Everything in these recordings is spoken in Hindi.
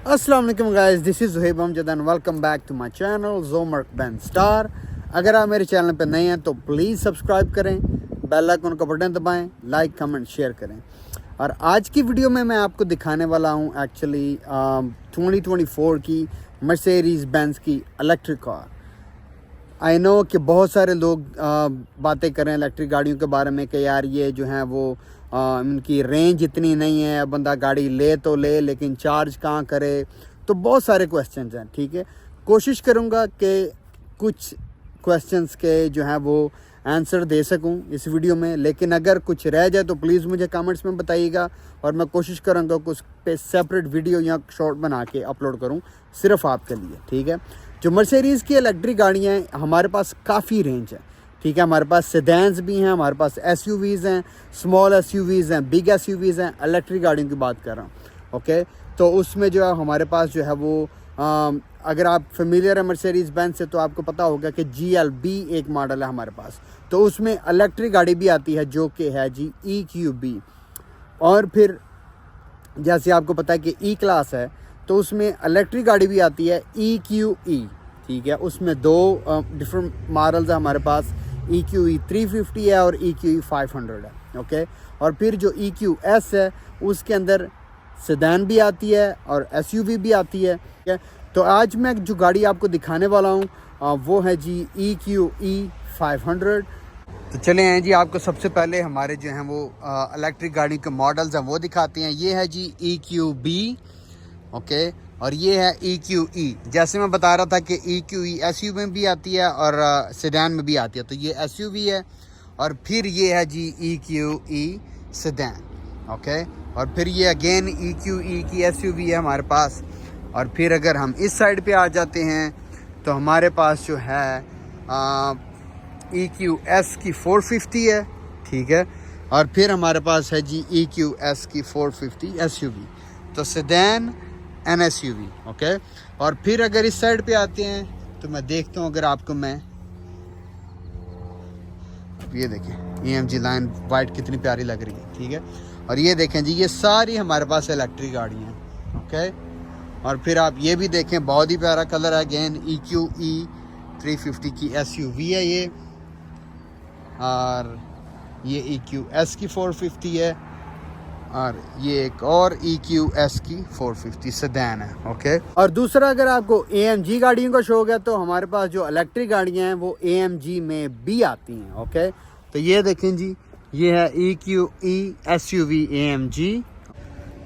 अस्सलाम वालेकुम guys, this is Zuhaib Amjad and welcome back to my channel ज़ोमर्क बेन स्टार। अगर आप मेरे चैनल पे नए हैं तो प्लीज़ सब्सक्राइब करें, बेल आइकन का बटन दबाएं, लाइक कमेंट शेयर करें। और आज की वीडियो में मैं आपको दिखाने वाला हूं एक्चुअली 2024 की मर्सिडीज़ बेंज की इलेक्ट्रिक कार। आई नो कि बहुत सारे लोग बातें करें इलेक्ट्रिक गाड़ियों के बारे में कि यार ये जो है वो इनकी रेंज इतनी नहीं है, बंदा गाड़ी ले तो ले लेकिन चार्ज कहाँ करे। तो बहुत सारे क्वेश्चंस हैं, ठीक है। कोशिश करूँगा कि कुछ क्वेश्चंस के जो है वो आंसर दे सकूं इस वीडियो में, लेकिन अगर कुछ रह जाए तो प्लीज़ मुझे कमेंट्स में बताइएगा और मैं कोशिश करूँगा कुछ पे सेपरेट वीडियो या शॉर्ट बना के अपलोड करूँ सिर्फ आपके लिए, ठीक है। जो मर्सिडीज़ की इलेक्ट्रिक गाड़ियाँ हैं हमारे पास काफ़ी रेंज है, ठीक है। हमारे पास सेडान्स भी हैं, हमारे पास एसयूवीज़ हैं, स्मॉल एसयूवीज़ हैं, बिग एसयूवीज़ हैं। इलेक्ट्रिक गाड़ियों की बात कर रहा हूँ, ओके। तो उसमें जो है हमारे पास जो है वो अगर आप फेमिलियर है मर्सिडीज़ बेंज से तो आपको पता होगा कि GLB एक मॉडल है हमारे पास। तो उसमें इलेक्ट्रिक गाड़ी भी आती है जो कि है जी EQB। और फिर जैसे आपको पता है कि E क्लास है तो उसमें इलेक्ट्रिक गाड़ी भी आती है EQE, ठीक है। उसमें दो डिफरेंट मॉडल्स है हमारे पास, EQE 350 है और EQE 500 है, ओके। और फिर जो EQS है उसके अंदर सेडान भी आती है और SUV भी आती है, ठीक है। तो आज मैं जो गाड़ी आपको दिखाने वाला हूँ वो है जी EQE 500। तो चले हैं जी, आपको सबसे पहले हमारे जो हैं वो इलेक्ट्रिक गाड़ी के मॉडल्स हैं वो दिखाते हैं। ये है जी EQB, ओके। और ये है EQE। जैसे मैं बता रहा था कि EQE SUV में भी आती है और सेडान में भी आती है, तो ये SUV है। और फिर ये है जी EQE सेडान, ओके। और फिर ये अगेन EQE की SUV है हमारे पास। और फिर अगर हम इस साइड पे आ जाते हैं तो हमारे पास जो है EQS की 450 है, ठीक है। और फिर हमारे पास है जी EQS की 450 SUV। तो सेडान एंड SUV, ओके। और फिर अगर इस साइड पे आते हैं तो मैं देखता हूँ, अगर आपको मैं अब ये देखें AMG लाइन वाइट कितनी प्यारी लग रही है, ठीक है। और ये देखें जी, ये सारी हमारे पास इलेक्ट्रिक गाड़ी हैं, ओके। और फिर आप ये भी देखें, बहुत ही प्यारा कलर है, अगेन EQE 350 की SUV है ये। और ये EQS की 450 है और ये एक और EQS की 450 सेडान है, ओके। और दूसरा, अगर आपको AMG गाड़ियों का शौक है तो हमारे पास जो इलेक्ट्रिक गाड़ियां हैं वो AMG में भी आती हैं, ओके। तो ये देखें जी, ये है EQE SUV AMG।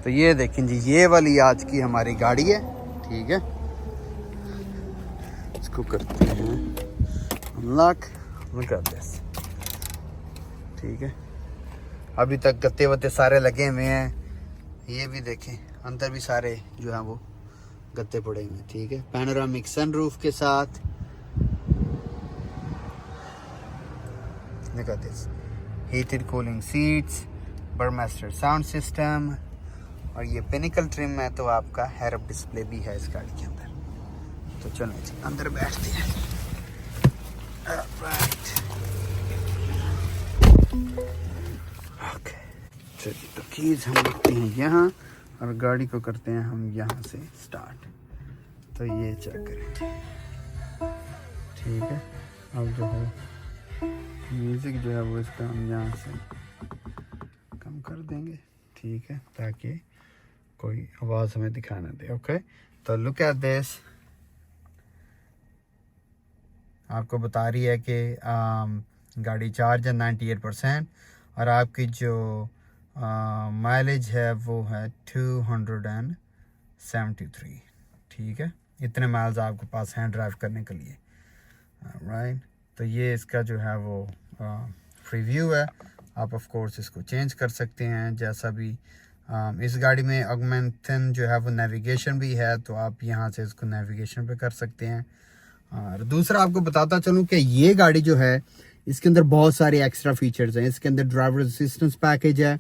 तो ये देखें जी, ये वाली आज की हमारी गाड़ी है, ठीक है। इसको करते हैं अनलॉक, लुक एट दिस, ठीक है। अभी तक गत्ते वत्ते सारे लगे हुए हैं, ये भी देखें अंदर भी सारे जो है वो गत्ते पड़े हुए हैं, ठीक है। पैनोरामिक सनरूफ के साथ, देखो this, heated cooling seats, Burmester sound system. और ये पिनिकल ट्रिम है तो आपका हेड अप डिस्प्ले भी है इस गाड़ी के अंदर। तो चलो जी अंदर बैठते हैं, राइट, ओके। चलिए तो कीज हम रखते हैं यहाँ और गाड़ी को करते हैं हम यहाँ से स्टार्ट। तो ये चेक करें, ठीक है। अब जो है म्यूज़िक जो है वो इसका हम यहाँ से कम कर देंगे, ठीक है, ताकि कोई आवाज़ हमें दिखा ना दे, ओके। तो लुक एट दिस, आपको बता रही है कि गाड़ी चार्ज है 98% और आपकी जो माइलेज है वो है 273, ठीक है। इतने माइल्स आपके पास हैं ड्राइव करने के लिए, राइट। तो ये इसका जो है वो प्रीव्यू है। आप ऑफ कोर्स इसको चेंज कर सकते हैं जैसा भी। इस गाड़ी में ऑगमेंटन जो है वो नेविगेशन भी है, तो आप यहाँ से इसको नेविगेशन पे कर सकते हैं। और दूसरा आपको बताता चलूँ कि ये गाड़ी जो है इसके अंदर बहुत सारे एक्स्ट्रा फीचर्स हैं। इसके अंदर ड्राइवर असिस्टेंस पैकेज है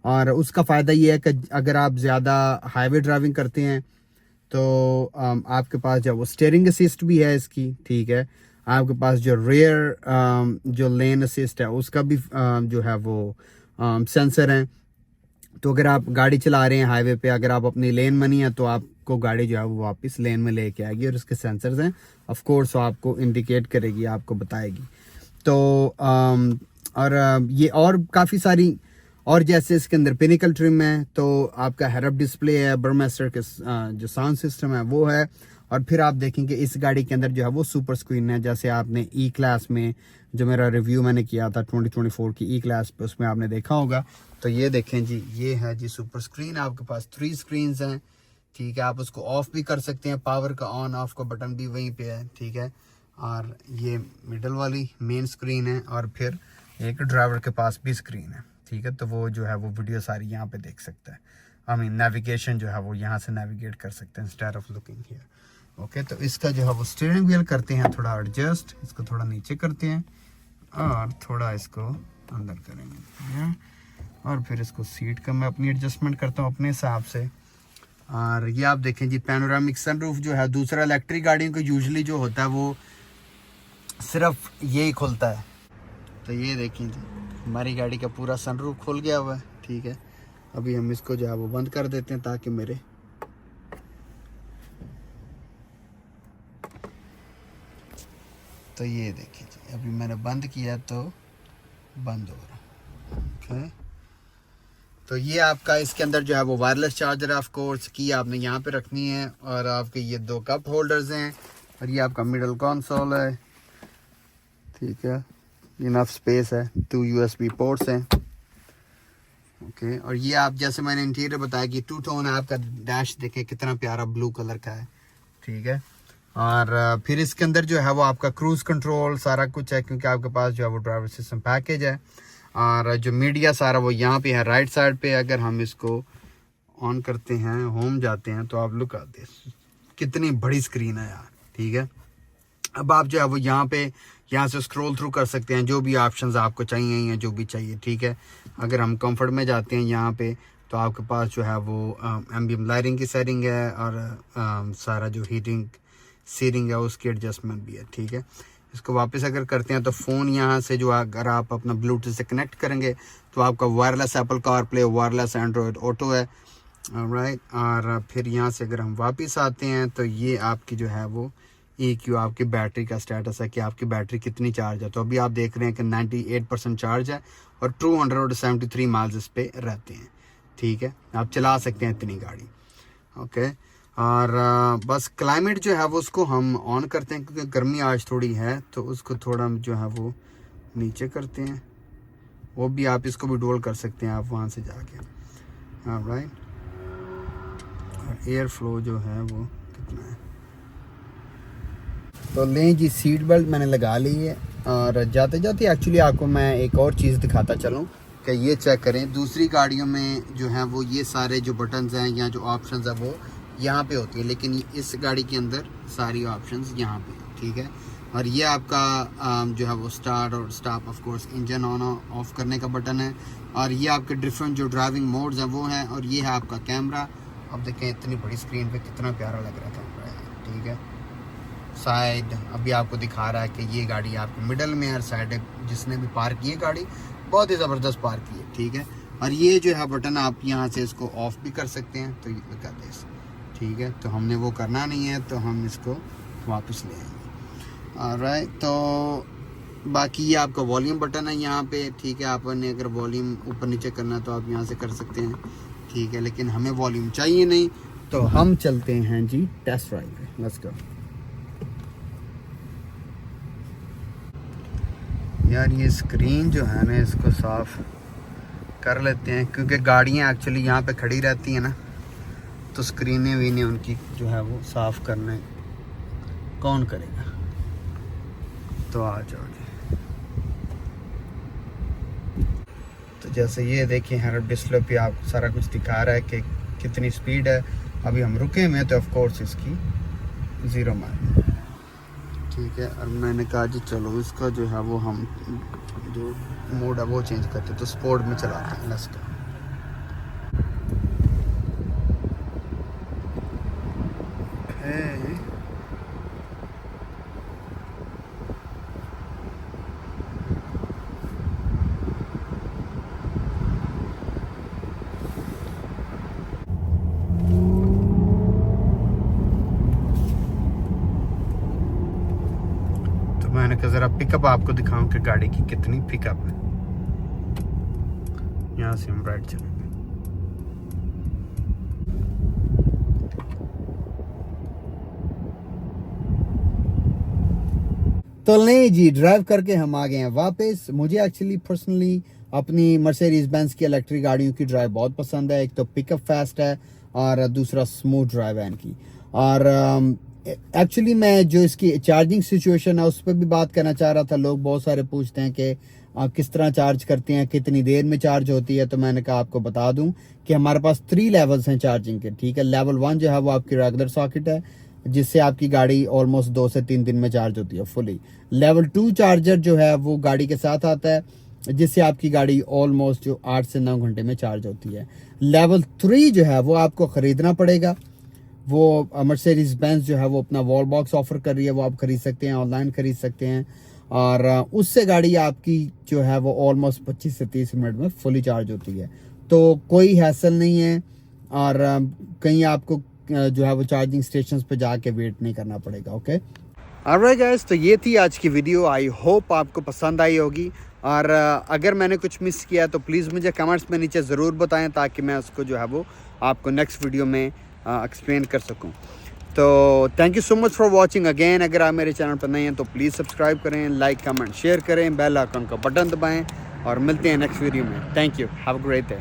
और उसका फ़ायदा ये है कि अगर आप ज़्यादा हाईवे ड्राइविंग करते हैं तो आपके पास जो वो स्टीयरिंग असिस्ट भी है इसकी, ठीक है। आपके पास जो रेयर जो लेन असिस्ट है उसका भी जो है वो सेंसर है। तो अगर आप गाड़ी चला रहे हैं हाईवे पे, अगर आप अपनी लेन में नहीं है तो आपको गाड़ी जो है वो वापस लेन में लेके आएगी, और उसके सेंसर्स हैं ऑफ कोर्स, वो आपको इंडिकेट करेगी, आपको बताएगी। तो और ये और काफ़ी सारी, और जैसे इसके अंदर पिनिकल ट्रिम है, तो आपका हेड-अप डिस्प्ले है, बर्मास्टर के जो साउंड सिस्टम है वो है, और फिर आप देखेंगे इस गाड़ी के अंदर जो है वो सुपर स्क्रीन है। जैसे आपने ई क्लास में जो मेरा रिव्यू मैंने किया था 2024 की ई क्लास पे, उसमें आपने देखा होगा। तो ये देखें जी, ये है जी सुपर स्क्रीन। आपके पास 3 स्क्रीन हैं, ठीक है। आप उसको ऑफ भी कर सकते हैं, पावर का ऑन ऑफ का बटन भी वहीं पे है, ठीक है। और ये मिडल वाली मेन स्क्रीन है, और फिर एक ड्राइवर के पास भी स्क्रीन है, ठीक है। तो वो जो है वो वीडियो सारी यहाँ पे देख सकता है। आई मीन नेविगेशन जो है वो यहाँ से नेविगेट कर सकते हैं instead of looking here. Okay, तो इसका जो है वो स्टीयरिंग व्हील करते हैं थोड़ा एडजस्ट, इसको थोड़ा नीचे करते हैं और थोड़ा इसको अंदर करेंगे, और फिर इसको सीट का मैं अपनी एडजस्टमेंट करता हूँ अपने हिसाब से। और ये आप देखें जी, पैनोरामिक सनरूफ जो है, दूसरा इलेक्ट्रिक गाड़ियों का यूजुअली जो होता है वो सिर्फ यही खुलता है। तो ये देखें जी, हमारी गाड़ी का पूरा सनरूफ खुल गया हुआ है, ठीक है। अभी हम इसको जो है वो बंद कर देते हैं ताकि मेरे तो ये देखिए जी, अभी मैंने बंद किया तो बंद हो रहा। ओके, तो ये आपका इसके अंदर जो है वो वायरलेस चार्जर ऑफ कोर्स की आपने यहाँ पे रखनी है, और आपके ये 2 कप होल्डर्स हैं, और ये आपका मिडल कंसोल है, ठीक है। इनफ स्पेस है, 2 USB पोर्ट्स हैं। ओके, और ये आप जैसे मैंने इंटीरियर बताया कि 2 टोन है आपका डैश, देखें कितना प्यारा ब्लू कलर का है, ठीक है। और फिर इसके अंदर जो है वो आपका क्रूज कंट्रोल सारा कुछ है, क्योंकि आपके पास जो है वो ड्राइवर सिस्टम पैकेज है। और जो मीडिया सारा वो यहाँ पे है राइट साइड पे। अगर हम इसको ऑन करते हैं, होम जाते हैं, तो आप लुक आते हैं कितनी बड़ी स्क्रीन है यार, ठीक है। अब आप जो है वो यहाँ से स्क्रॉल थ्रू कर सकते हैं, जो भी ऑप्शंस आपको चाहिए या जो भी चाहिए, ठीक है। अगर हम कंफर्ट में जाते हैं यहाँ पे, तो आपके पास जो है वो एम्बियम लाइटिंग की सेटिंग है, और सारा जो हीटिंग सीरिंग है उसकी एडजस्टमेंट भी है, ठीक है। इसको वापस अगर करते हैं तो फ़ोन यहाँ से जो अगर आप अपना ब्लूटूथ से कनेक्ट करेंगे तो आपका wireless Apple CarPlay, wireless Android auto है, राइट। और फिर यहाँ से अगर हम वापस आते हैं तो ये आपकी जो है वो EQ आपकी बैटरी का स्टेटस है कि आपकी बैटरी कितनी चार्ज है। तो अभी आप देख रहे हैं कि 98% चार्ज है, और 273 माइल्स इस पे रहते हैं, ठीक है। आप चला सकते हैं इतनी गाड़ी, ओके। और बस क्लाइमेट जो है वो उसको हम ऑन करते हैं, क्योंकि गर्मी आज थोड़ी है, तो उसको थोड़ा जो है वो नीचे करते हैं। वो भी आप इसको भी डोल कर सकते हैं आप वहाँ से जाके, राइट। और एयर फ्लो जो है वो कितना है, तो लें जी, सीट बेल्ट मैंने लगा ली है। और जाते जाते एक्चुअली आपको मैं एक और चीज़ दिखाता चलूँ कि ये चेक करें, दूसरी गाड़ियों में जो है वो ये सारे जो बटन्स हैं या जो ऑप्शंस हैं वो यहाँ पे होती है, लेकिन इस गाड़ी के अंदर सारी ऑप्शंस यहाँ पे, ठीक है। और ये आपका जो है वो स्टार्ट और stop, of course engine on off करने का बटन है। और ये आपके डिफरेंट जो ड्राइविंग मोड्स हैं वो हैं, और ये है आपका कैमरा। अब देखें इतनी बड़ी स्क्रीन पे कितना प्यारा लग रहा कैमरा है, ठीक है। साइड अभी आपको दिखा रहा है कि ये गाड़ी आपको मिडल में है, साइड जिसने भी पार्क की है गाड़ी बहुत ही ज़बरदस्त पार्क की है, ठीक है। और ये जो है बटन आप यहाँ से इसको ऑफ भी कर सकते हैं, तो ये करते हैं, ठीक है। तो हमने वो करना नहीं है, तो हम इसको वापस ले आएंगे, ऑलराइट। तो बाकी ये आपका वॉल्यूम बटन है यहाँ पे, ठीक है। आपने अगर वॉल्यूम ऊपर नीचे करना है तो आप यहाँ से कर सकते हैं, ठीक है। लेकिन हमें वॉल्यूम चाहिए नहीं, तो हम चलते हैं जी टेस्ट ड्राइव पे, लेट्स गो। यार ये स्क्रीन जो है ना, इसको साफ़ कर लेते हैं, क्योंकि गाड़ियाँ एक्चुअली यहाँ पे खड़ी रहती हैं ना, तो स्क्रीनें वीनें उनकी जो है वो साफ़ करने कौन करेगा। तो आ जाओ जी। तो जैसे ये देखिए हेड-अप डिस्प्ले पे आपको सारा कुछ दिखा रहा है कि कितनी स्पीड है। अभी हम रुके हुए हैं, तो ऑफ कोर्स इसकी 0 माइल, ठीक है। और मैंने कहा जी चलो इसका जो है वो हम जो मोड है वो चेंज करते हैं, तो स्पोर्ट में चलाते हैं, लेट्स गो। मैंने कहा ज़रा पिकअप आपको दिखाऊं कि गाड़ी की कितनी पिकअप है। यहाँ से हम राइट चलेंगे। तो नहीं जी, ड्राइव करके हम आ गए हैं वापस। मुझे एक्चुअली पर्सनली अपनी मर्सिडीज बेंज की इलेक्ट्रिक गाड़ियों की ड्राइव बहुत पसंद है। एक तो पिकअप फास्ट है और दूसरा स्मूथ ड्राइव है इनकी। और एक्चुअली मैं जो इसकी चार्जिंग सिचुएशन है उस पर भी बात करना चाह रहा था। लोग बहुत सारे पूछते हैं कि किस तरह चार्ज करते हैं, कितनी देर में चार्ज होती है। तो मैंने कहा आपको बता दूं कि हमारे पास 3 लेवल्स हैं चार्जिंग के, ठीक है। लेवल 1 जो है वो आपकी रेगुलर सॉकेट है, जिससे आपकी गाड़ी ऑलमोस्ट 2 से 3 दिन में चार्ज होती है फुली। लेवल 2 चार्जर जो है वो गाड़ी के साथ आता है, जिससे आपकी गाड़ी ऑलमोस्ट जो 8 से 9 घंटे में चार्ज होती है। लेवल 3 जो है वो आपको ख़रीदना पड़ेगा। वो मर्सिडीज बेंज जो है वो अपना वॉल बॉक्स ऑफर कर रही है, वो आप खरीद सकते हैं, ऑनलाइन खरीद सकते हैं। और उससे गाड़ी आपकी जो है वो ऑलमोस्ट 25 से 30 मिनट में फुली चार्ज होती है। तो कोई हैसल नहीं है और कहीं आपको जो है वो चार्जिंग स्टेशंस पे जाके वेट नहीं करना पड़ेगा। ओके, ऑलराइट गाइस, तो ये थी आज की वीडियो। आई होप आपको पसंद आई होगी। और अगर मैंने कुछ मिस किया तो प्लीज़ मुझे कमेंट्स में नीचे ज़रूर बताएं, ताकि मैं उसको जो है वो आपको नेक्स्ट वीडियो में एक्सप्लेन कर सकूं। तो thank you so much for watching again. अगर आप मेरे चैनल पर नए हैं तो प्लीज़ सब्सक्राइब करें, लाइक कमेंट शेयर करें, बेल आइकन का बटन दबाएं और मिलते हैं नेक्स्ट वीडियो में। Thank you, have a great day.